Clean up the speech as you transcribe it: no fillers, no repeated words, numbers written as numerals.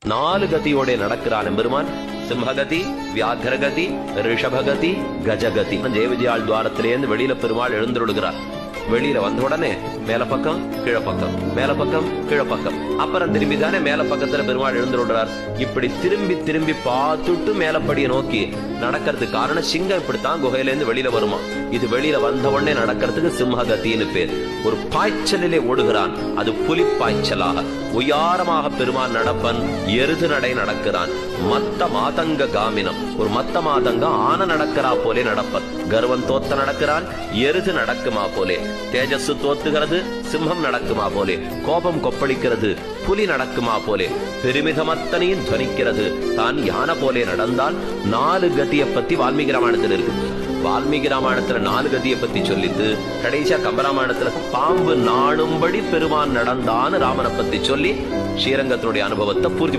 நாலு கதியோட நடக்கிறான் பெருமான். சிம்மகதி, வியாகரகதி, ரிஷபகதி, கஜகதி. ஜெய விஜயாள் துவாரத்திலேருந்து வெளியில பெருமாள் எழுந்துருடுகிறார். வெளியில வந்த உடனே மேல பக்கம் கீழ பக்கம், மேல பக்கம் கீழ பக்கம், அப்புறம் திரும்பி தானே மேல பக்கத்துல பெருமாள் எழுந்துடுறார். இப்படி திரும்பி திரும்பி பார்த்துட்டு மேலப்படியை நோக்கி நடக்கிறதுக்கு காரணம் சிங்கம் இப்படித்தான் குகையில இருந்து வெளியில வருமா. இது வெளியில வந்த உடனே நடக்கிறதுக்கு சிம்மகத்தின்னு பேர். ஒரு பாய்ச்சலிலே ஓடுகிறான். அது புலி பாய்ச்சலாக உயாரமாக பெருமான் நடப்பன் எருது நடை நடக்கிறான். மத்த மாதங்க காமினம், ஒரு மத்த மாதங்க ஆன நடக்கிறா போலே நடப்பன். கர்வன் தோத்த நடக்கிறான், எருது நடக்குமா போலே. தேஜஸ் தோத்துகிறது, சிம்மம் நடக்குமா போலே. கோபம் கொப்பளிக்கிறது, புலி நடக்குமா போலே. பெருமிதமத்தனையும் துவனிக்கிறது. தான் யானை போலே நடந்தால் நாலு கதியை பத்தி வால்மீகி ராமாயணத்தில் இருக்கு. வால்மீகி ராமாயணத்துல நாலு கதியை பத்தி சொல்லிட்டு கடைசியா கம்பராமாயணத்துல பாம்பு நாணும்படி பெருமான் நடந்தான்னு ராமனை பத்தி சொல்லி ஸ்ரீரங்கத்தினுடைய அனுபவத்தை பூர்த்தி